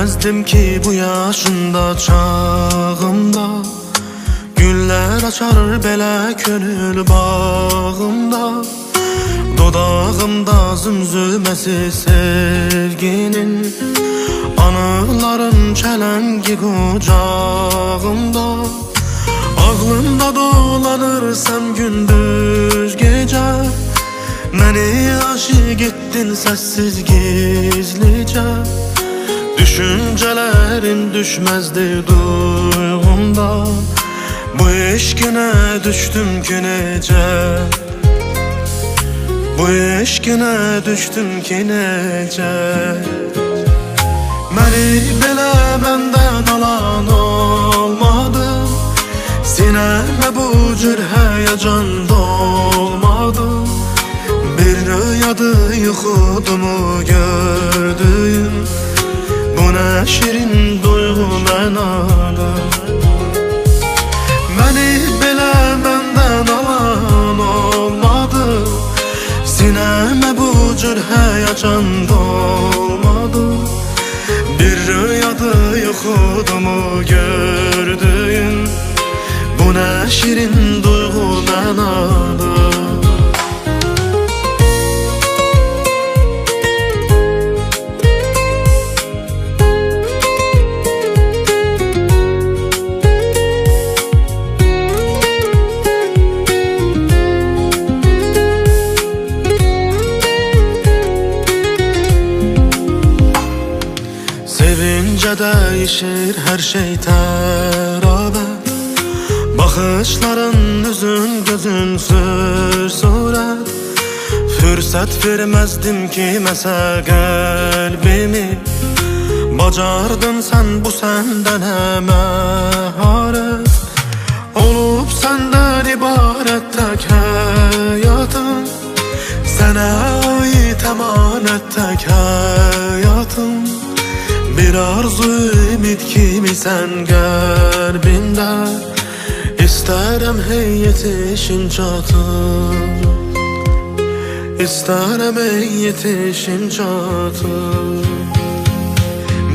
Bilmezdim ki bu yaşında çağımda güller açar belə könül bağımda. Dodağımda zümzüməsi sevginin, anıların çelengi kucağımda. Ağlımda dolanırsam gündüz gece, məni aşık ettin sessiz gizlice. Düşüncelerim düşmezdi duyğumda, bu eşkine düştüm ki nece, bu eşkine düştüm ki nece. Məni belə məndən alan olmadı, sinəmə bu cür həyəcan dolmadı. Bir rüyadı yuxudumu gördüyüm, bu nə şirin duyğu mənada. Məni belə məndən alan olmadı, sinəmə bu cür həyəcan dolmadı. Bir rüyadı yuxudumu gördüyüm, bu nə şirin duyğu mənada. Sevince değişir her şey terabe, bakışların üzün gözün sür suret. Fürsət vermezdim ki mesela kalbimi, bacardın sen bu senden məharət. Olup senden ibaret tek hayatım, sana ait emanet tek hayatım. Bir arzu ümit kimi sen kalbimde, İstərəm hey yetişin çatır, İstərəm hey yetişin çatır.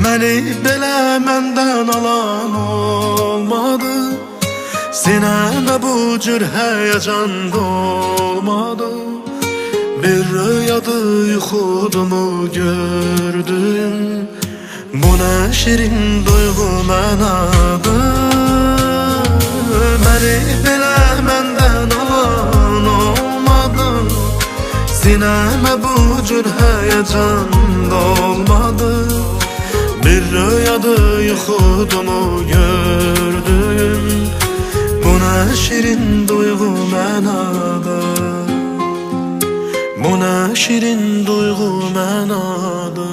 Məni belə məndən alan olmadı, sinəmə bu cür həyəcan dolmadı. Bir rüyadı yuxudumu gördüm, bu nə şirin duyğu mənada. Məni belə məndən alan olmadı, sinəmə bu cür həyəcan dolmadı. Bir rüyadı yuxudumu gördüyüm, bu nə şirin duyğu mənada, bu nə şirin duyğu mənada.